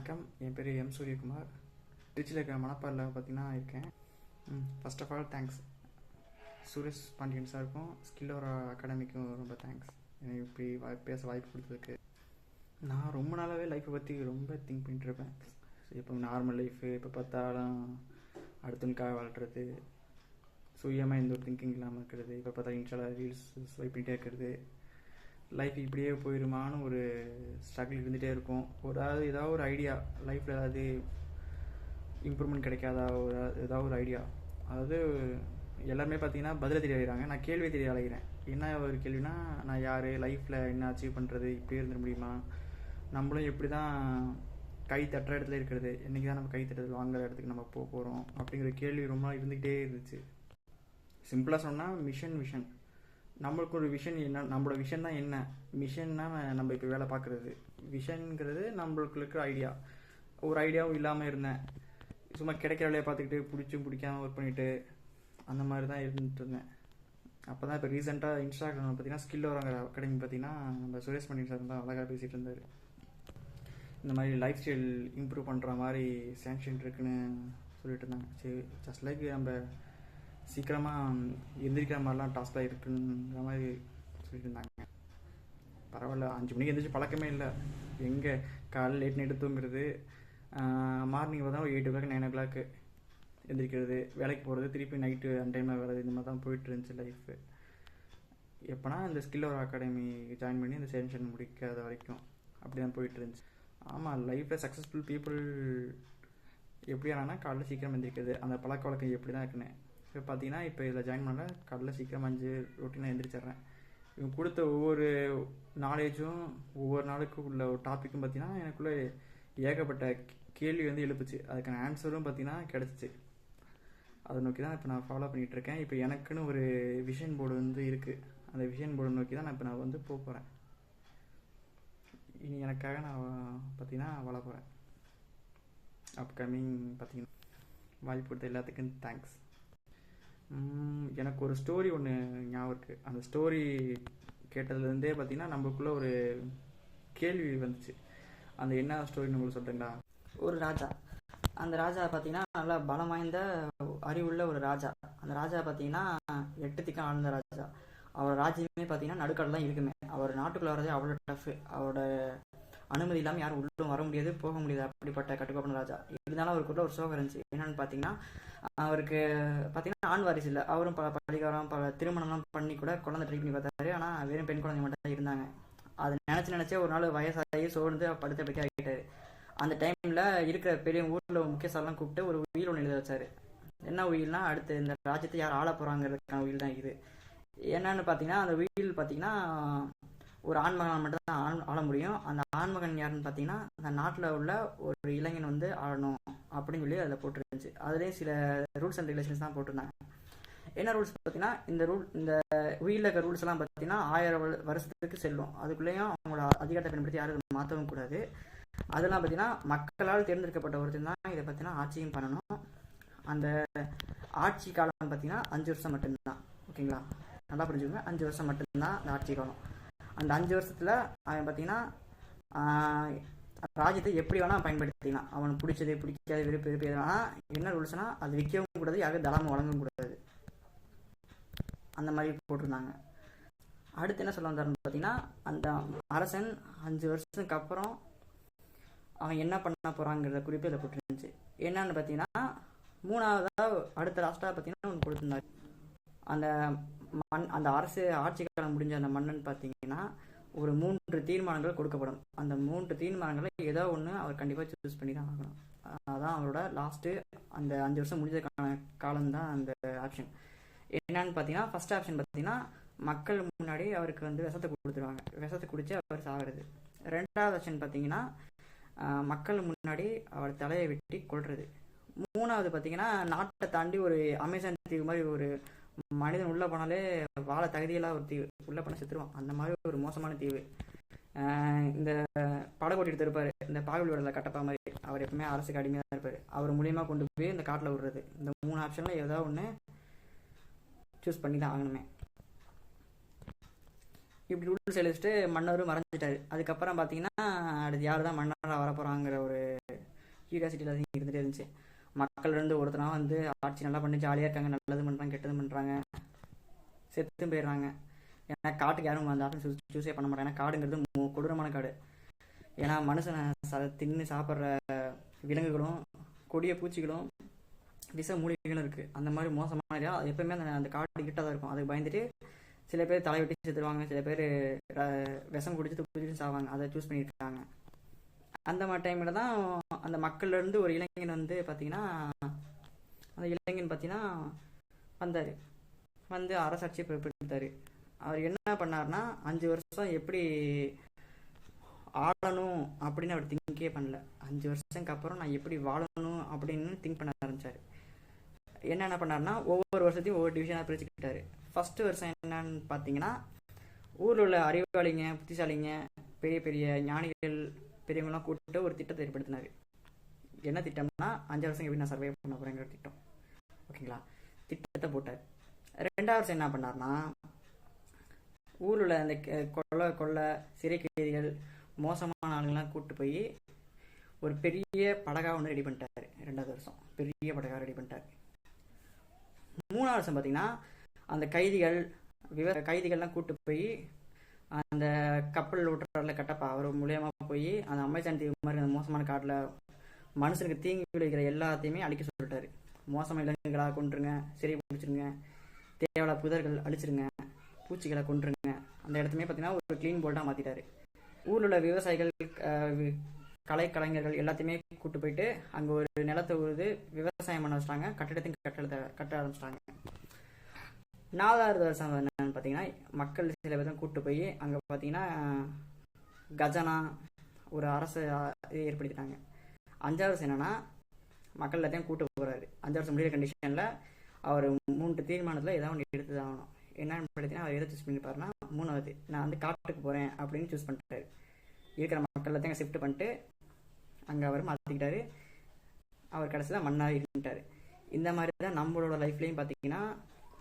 வணக்கம். என் பேர் எம் சூரியகுமார். திருச்சியில் இருக்கிற மணப்பாறையில் பார்த்தீங்கன்னா இருக்கேன். First of all thanks Suresh Pandian சாருக்கும் ஸ்கில்லோரா அகாடமிக்கும் ரொம்ப தேங்க்ஸ். எனக்கு இப்படி பேச வாய்ப்பு கொடுத்ததுக்கு. நான் ரொம்ப நாளாகவே லைஃப்பை பற்றி ரொம்ப திங்க் பண்ணிட்டுருப்பேன். இப்போ நார்மல் லைஃபு இப்போ பார்த்தாலும் அடுத்தவனுக்காக வாழ்கிறது, சுயமாக எந்த ஒரு திங்கிங் இல்லாமல் இருக்கிறது, இப்போ பார்த்தா இன்ஸ்டாவில் ரீல்ஸ் ஸ்வைப் பண்ணிகிட்டே இருக்கிறது, லைஃப் இப்படியே போயிடுமான்னு ஒரு ஸ்ட்ரகிள் இருந்துகிட்டே இருக்கும். ஏதாவது ஒரு ஐடியா லைஃப்பில் ஏதாவது இம்ப்ரூவ்மெண்ட் கிடைக்காதா, ஏதாவது ஒரு ஐடியா. அதாவது எல்லாருமே பார்த்தீங்கன்னா பதிலை தெரிய அழைகிறாங்க, நான் கேள்வி தெரிய அழைகிறேன். என்ன ஒரு கேள்வினா, நான் யார், லைஃப்பில் என்ன அச்சீவ் பண்ணுறது, இப்படியே இருந்துட முடியுமா, நம்மளும் எப்படி தான் கை தட்டுற இடத்துல இருக்கிறது, என்றைக்கு தான் நம்ம கை தட்டுறது வாங்குற இடத்துக்கு நம்ம போக போகிறோம் அப்படிங்கிற கேள்வி ரொம்ப இருந்துக்கிட்டே இருந்துச்சு. சிம்பிளாக சொன்னால் விஷன் நம்மளுக்கு ஒரு விஷன் என்ன, நம்மளோட விஷன் தான் என்ன, மிஷன்னா நம்ம இப்போ வேலை பார்க்குறது, விஷன்ங்கிறது நம்மளுக்கு இருக்கிற ஐடியா. ஒரு ஐடியாவும் இல்லாமல் இருந்தேன், சும்மா கிடைக்கிற வேலையை பார்த்துக்கிட்டு பிடிச்சும் பிடிக்காமல் ஒர்க் பண்ணிவிட்டு அந்த மாதிரி தான் இருந்துட்டு இருந்தேன். அப்போ தான் இப்போ ரீசெண்டாக இன்ஸ்டாகிராமில் பார்த்தீங்கன்னா ஸ்கில்லோராங்கிற அகாடமி பார்த்தீங்கன்னா நம்ம சுரேஷ் பாண்டியன் சார் தான் அழகாக பேசிகிட்டு இருந்தார். இந்த மாதிரி லைஃப் ஸ்டைல் இம்ப்ரூவ் பண்ணுற மாதிரி சேங்ஷன் இருக்குன்னு சொல்லிட்டு இருந்தாங்க. சரி, ஜஸ்ட் லைக் நம்ம சீக்கிரமாக எந்திரிக்கிற மாதிரிலாம் டாஸ்க்லாம் இருக்குங்கிற மாதிரி சொல்லிட்டு இருந்தாங்க. பரவாயில்ல, 5 மணிக்கு எந்திரிச்சு பழக்கமே இல்லை. எங்கே காலையில் லேட் நைட்டு தூங்குறது, மார்னிங் பார்த்தா ஒரு 8 o'clock 9 o'clock எந்திரிக்கிறது, வேலைக்கு போகிறது, திருப்பி நைட்டு அன் டைமில் வர்றது, இந்த மாதிரி தான் போயிட்டு இருந்துச்சு லைஃபு. எப்போனா இந்த ஸ்கில்லோரா அகாடமி ஜாயின் பண்ணி இந்த செஷன் முடிக்காத வரைக்கும் அப்படி தான் போயிட்டு இருந்துச்சு. ஆமாம், லைஃப்பில் சக்ஸஸ்ஃபுல் பீப்புள் எப்படி ஆனாங்கன்னா காலையில் சீக்கிரம் எந்திரிக்கிறது, அந்த பழக்க வழக்கம் எப்படி தான் இருக்குன்னு. இப்போ பார்த்தீங்கன்னா இப்போ இதில் ஜாயின் பண்ணல, காலையில் சீக்கிரம் 5 ரொட்டீனாக எந்திரிச்சிட்றேன். இவங்க கொடுத்த ஒவ்வொரு நாலேஜும் ஒவ்வொரு நாளுக்கு உள்ள ஒரு டாப்பிக்கும் பார்த்தீங்கன்னா எனக்குள்ளே ஏகப்பட்ட கேள்வி எழுப்புச்சு. அதுக்கான ஆன்சரும் பார்த்தீங்கன்னா கிடச்சிச்சு. அதை நோக்கி தான் இப்போ நான் ஃபாலோ பண்ணிகிட்ருக்கேன். இப்போ எனக்குன்னு ஒரு விஷன் போர்டு இருக்குது. அந்த விஷன் போர்டை நோக்கி தான் நான் போக போகிறேன். இனி எனக்காக நான் பார்த்தீங்கன்னா வாழ போகிறேன். அப்கமிங் பார்த்தீங்கன்னா வாய்ப்பு கொடுத்த எல்லாத்துக்கும் தேங்க்ஸ். எனக்கு ஒரு ஸ்டோரி ஒன்று ஞாபகம் இருக்குது. அந்த ஸ்டோரி கேட்டதுலேருந்தே பார்த்தீங்கன்னா நம்மளுக்குள்ளே ஒரு கேள்வி வந்துச்சு. அந்த என்ன ஸ்டோரின்னு உங்களுக்கு சொல்கிறீங்களா? ஒரு ராஜா, அந்த ராஜா பார்த்தீங்கன்னா நல்லா பலம் வாய்ந்த அறிவுள்ள ஒரு ராஜா. அந்த ராஜா பார்த்தீங்கன்னா 8 திக்கம் ஆழ்ந்த ராஜா. அவரோட ராஜ்யமே பார்த்தீங்கன்னா நடுக்கடல் தான் இருக்குமே. அவர் நாட்டுக்குள்ள வரதே அவ்வளோ டஃப். அவரோட அனுமதி இல்லாமல் யாரும் உள்ளும் வர முடியாது, போக முடியாது, அப்படிப்பட்ட கட்டுக்கோப்பான ராஜா. இருந்தாலும் அவருக்குள்ள ஒரு சோகம் இருந்துச்சு. என்னன்னு பார்த்தீங்கன்னா, அவருக்கு பார்த்தீங்கன்னா ஆண் வாரிசு இல்லை. அவரும் பல பரிகாரம் பல திருமணம்லாம் பண்ணி கூட குழந்தை ட்ரை பண்ணி பார்த்தாரு. ஆனால் வெறும் பெண் குழந்தை மட்டும் தான் இருந்தாங்க. அதை நினச்சே ஒரு நாள் வயசாகி சோர்ந்து படுத்த படுக்க ஆகிட்டாரு. அந்த டைமில் இருக்கிற பெரிய ஊரில் முக்கியஸ்தரெல்லாம் கூப்பிட்டு ஒரு உயில் ஒன்று எழுத வச்சார். என்ன உயில்னா, அடுத்து இந்த ராஜ்யத்தை யார் ஆள போகிறாங்கிறதுக்கான உயில் தான் இது. என்னன்னு பார்த்தீங்கன்னா, அந்த உயில் பார்த்தீங்கன்னா ஒரு ஆண்மகன் மட்டும் தான் ஆள முடியும். அந்த ஆண்மகன் யாருன்னு பார்த்தீங்கன்னா, அந்த நாட்டில் உள்ள ஒரு இளைஞன் ஆளணும் அப்படின்னு சொல்லி அதில் போட்டுருந்துச்சு. அதுலேயும் சில ரூல்ஸ் அண்ட் ரெகுலேஷன்ஸ் தான் போட்டிருந்தாங்க. என்ன ரூல்ஸ் பார்த்தீங்கன்னா, இந்த உயிரில் இருக்க ரூல்ஸ் எல்லாம் பார்த்தீங்கன்னா 1000 வருஷத்துக்கு செல்லும். அதுக்குள்ளேயும் அவங்களோட அதிகாரத்தை பயன்படுத்தி யாரும் மாற்றவும் கூடாது. அதெல்லாம் பார்த்தீங்கன்னா மக்களால் தேர்ந்தெடுக்கப்பட்ட ஒருத்தர் தான் இதை பார்த்தீங்கன்னா ஆட்சியும் பண்ணணும். அந்த ஆட்சி காலம் பார்த்தீங்கன்னா 5 வருஷம் மட்டும்தான். ஓகேங்களா, நல்லா புரிஞ்சுக்கோங்க. 5 வருஷம் மட்டும்தான் அந்த ஆட்சி காலம். அந்த 5 வருஷத்தில் அவன் பார்த்தீங்கன்னா ராஜ்யத்தை எப்படி வேணால் பயன்படுத்திக்கலாம். அவனுக்கு பிடிச்சது பிடிக்காது விருப்பம் எது. ஆனால் என்ன ரூல்ஸ்னால், அது விற்கவும் கூடாது, யாருக்கும் தளமும் வழங்கவும் கூடாது. அந்த மாதிரி போட்டிருந்தாங்க. அடுத்து என்ன சொல்ல வந்தாருன்னு பார்த்தீங்கன்னா, அந்த அரசன் 5 வருஷத்துக்கு அப்புறம் அவன் என்ன பண்ண போகிறாங்கிறத குறிப்பு இதை போட்டுருந்துச்சு. என்னன்னு பார்த்தீங்கன்னா, 3ஆவதாக அடுத்த லாஸ்ட்டாக பார்த்தீங்கன்னா ஒன்று கொடுத்துருந்தாரு. அந்த அரசு ஆட்சி காலம் முடிஞ்ச அந்த மன்னன் பார்த்தீங்கன்னா ஒரு 3 தீர்மானங்கள் கொடுக்கப்படும். அந்த 3 தீர்மானங்களில் ஏதோ ஒன்று அவர் கண்டிப்பாக சூஸ் பண்ணி தான் ஆகணும். அதான் அவரோட லாஸ்ட்டு அந்த 5 வருஷம் முடிஞ்சதுக்கான காலம்தான் அந்த ஆப்ஷன். என்னன்னு பார்த்தீங்கன்னா, ஃபர்ஸ்ட் ஆப்ஷன் பார்த்தீங்கன்னா மக்கள் முன்னாடி அவருக்கு விஷத்தை கொடுத்துருவாங்க. விஷத்தை குடித்து அவர் சாகிறது. 2வது ஆப்ஷன் பார்த்தீங்கன்னா மக்கள் முன்னாடி அவர் தலையை வெட்டி கொள்வது. 3வது பார்த்தீங்கன்னா நாட்டை தாண்டி ஒரு அமேசான் தீவு மாதிரி ஒரு மனிதன் உள்ளே போனாலே வாழ தகுதியெல்லாம் ஒரு தீவு, உள்ளே போனால் செத்துருவான். அந்த மாதிரி ஒரு மோசமான தீவு. இந்த படகோட்டி எடுத்திருப்பார், இந்த பாகுபலியோட கட்டப்பா மாதிரி. அவர் எப்பவுமே அரசுக்கு அடிமையாக தான் இருப்பார். அவர் மூலியமாக கொண்டு போய் இந்த காட்டில் விடுறது. இந்த 3 ஆப்ஷனில் ஏதாவது ஒன்று சூஸ் பண்ணி தான் ஆகணுமே. இப்படி ரூல்ஸ் எழுதிட்டு மன்னரும் மறைஞ்சிட்டாரு. அதுக்கப்புறம் பார்த்தீங்கன்னா அடுத்து யார் தான் மன்னராக வரப்போகிறாங்கிற ஒரு கியூரியாசிட்டியில் அது இருந்துகிட்டே இருந்துச்சு. மக்கள் இருந்து ஒருத்தனா வந்து ஆட்சி நல்லா பண்ணி ஜாலியாக இருக்காங்க, நல்லது பண்ணுறாங்க கெட்டது பண்ணுறாங்க, செத்தும் போயிடுறாங்க. ஏன்னா காட்டுக்கு யாரும் அந்த ஆப்ஷன் சூஸே பண்ண மாட்டாங்க. ஏன்னா காடுங்கிறது கொடூரமான காடு. ஏன்னா மனுஷனை தின்னு சாப்பிட்ற விலங்குகளும் கொடிய பூச்சிகளும் விஷ மூலிகைகளும் இருக்குது. அந்த மாதிரி மோசமான ஏரியா எப்போயுமே அந்த காடு கிட்ட தான் இருக்கும். அதுக்கு பயந்துட்டு சில பேர் தலை வெட்டி செத்துருவாங்க, சில பேர் விஷம் குடிச்சு குடிச்சு சாவாங்க. அதை சூஸ் பண்ணியிருக்காங்க. அந்த மாதிரி டைமில் தான் அந்த மக்கள்லேருந்து ஒரு இளைஞன் வந்து பார்த்திங்கன்னா அந்த இளைஞன் பார்த்தீங்கன்னா வந்தார். வந்து அரசாட்சியை பிறப்பித்தார். அவர் என்ன பண்ணார்னா 5 வருஷம் எப்படி ஆளணும் அப்படின்னு அவர் திங்கே பண்ணல. 5 வருஷத்துக்கு அப்புறம் நான் எப்படி வாழணும் அப்படின்னு திங்க் பண்ண ஆரம்பித்தார். என்னென்ன பண்ணார்னா ஒவ்வொரு வருஷத்தையும் ஒவ்வொரு டிவிஷனாக பிரிச்சுக்கிட்டாரு. ஃபஸ்ட்டு வருஷம் என்னன்னு பார்த்தீங்கன்னா ஊரில் உள்ள அறிவாளிங்க, புத்திசாலிங்க, பெரிய பெரிய ஞானிகள், பெரியவங்களாம் கூப்பிட்டு ஒரு திட்டத்தை ஏற்படுத்தினார். என்ன திட்டம்னா 5 வருஷம் எப்படி நான் சர்வே பண்ண போகிறேங்கிற திட்டம். ஓகேங்களா? திட்டத்தை போட்டார். 2வது வருஷம் என்ன பண்ணார்னா ஊரில் உள்ள அந்த கொள்ளை சிறை கைதிகள் மோசமான ஆளுங்கள்லாம் கூப்பிட்டு போய் ஒரு பெரிய படகா ஒன்று ரெடி பண்ணிட்டார். 2வது வருஷம் பெரிய படகா ரெடி பண்ணிட்டார். 3வது வருஷம் பார்த்தீங்கன்னா அந்த கைதிகள்லாம் கூப்பிட்டு போய் அந்த கப்பல் ஓட்டுறதுல கட்டப்பா அவர் மூலியமாக போய் அந்த அமேசான் தீவு மாதிரி அந்த மோசமான காட்டில் மனுஷனுக்கு தீங்கி விளைவிக்கிற எல்லாத்தையுமே அழிக்க சொல்லிட்டாரு. மோசமான விலங்குகளாக கொண்டுருங்க, சிறை பிடிச்சிருங்க, தேவையான புதர்கள் அழிச்சிருங்க, பூச்சிகளை கொண்டுருங்க. அந்த இடத்துமே பார்த்தீங்கன்னா ஒரு க்ளீன் போல்ட்டாக மாற்றிட்டாரு. ஊரில் உள்ள விவசாயிகள், கலைஞர்கள் எல்லாத்தையுமே கூப்பிட்டு போயிட்டு அங்கே ஒரு நிலத்தை உழுது விவசாயம் பண்ண வச்சிட்டாங்க. கட்டிடத்தையும் கட்ட ஆரம்பிச்சிட்டாங்க. 4வது வருஷம் என்னன்னு பார்த்தீங்கன்னா மக்கள் சில பேர் கூப்பிட்டு போய் அங்கே பார்த்தீங்கன்னா கஜனா ஒரு அரசு ஏற்படுத்திட்டாங்க. 5வது வருஷம் என்னன்னா மக்கள் எல்லாத்தையும் கூப்பிட்டு போகிறாரு. 5 வருஷம் முடிகிற கண்டிஷனில் அவர் 3 தீர்மானத்தில் ஏதாவது ஒன்று எடுத்து தான் ஆகணும். என்னன்னு பார்த்தீங்கன்னா அவர் எதை சூஸ் பண்ணிப்பாருன்னா 3வது நான் வந்து காட்டுக்கு போகிறேன் அப்படின்னு சூஸ் பண்ணிட்டாரு. இருக்கிற மக்கள் எல்லாத்தையும் அங்கே ஷிஃப்ட் பண்ணிட்டு அங்கே அவர் மாற்றிக்கிட்டாரு. அவர் கடைசியில் மன்னார் இருந்துட்டார். இந்த மாதிரி தான் நம்மளோட லைஃப்லேயும் பார்த்தீங்கன்னா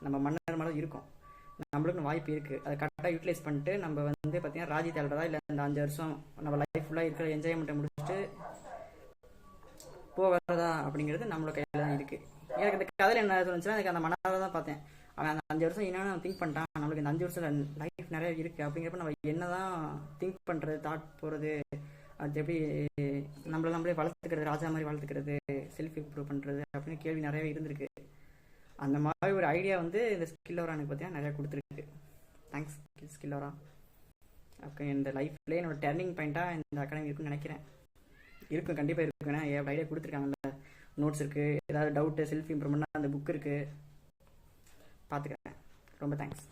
நம்ம மன்னர் மாதிரி இருக்கும். நம்மளுக்கு வாய்ப்பு இருக்குது. அதை கரெக்டாக யூட்டிலைஸ் பண்ணிட்டு நம்ம வந்து பார்த்தீங்கன்னா ராஜி தேடுறதா இல்லை இந்த 5 வருஷம் நம்ம லைஃப் ஃபுல்லாக இருக்கிற என்ஜாய்மெண்ட்டை முடிச்சுட்டு போகிறதா அப்படிங்கிறது நம்மளோட கையில் தான் இருக்குது. எனக்கு இந்த கதையில் என்ன சொல்லுச்சுன்னா எனக்கு அந்த மன்னரை தான் பார்த்தேன். அவன் அந்த 5 வருஷம் என்னென்னு திங்க் பண்ணிட்டான். நம்மளுக்கு இந்த 5 வருஷம் லைஃப் நிறைய இருக்குது. அப்படிங்கிறப்ப நம்ம என்ன தான் திங்க் பண்ணுறது, தாட் போகிறது, அது எப்படி நம்மளே வளர்த்துக்கிறது, ராஜா மாதிரி வளர்த்துக்கிறது, செல்ஃப் இம்ப்ரூவ் பண்ணுறது அப்படின்னு கேள்வி நிறையவே இருந்திருக்கு. அந்த மாதிரி ஒரு ஐடியா வந்து இந்த ஸ்கில்லோரா எனக்கு பார்த்தீங்கன்னா நிறையா கொடுத்துருக்கு. தேங்க்ஸ் ஸ்கில்லோரா. ஓகே, இந்த லைஃப்லேயே என்னோட டர்னிங் பாயிண்ட்டாக இந்த அகாடமி இருக்குன்னு நினைக்கிறேன். இருக்கும், கண்டிப்பாக இருக்கும். ஏன்னா எவ்வளோ ஐடியா கொடுத்துருக்காங்கல்ல, நோட்ஸ் இருக்குது, ஏதாவது டவுட்டு செல்ஃப் இம்ப்ரூவ்மெண்ட்னா அந்த புக் இருக்குது, பார்த்துக்கிறேன். ரொம்ப தேங்க்ஸ்.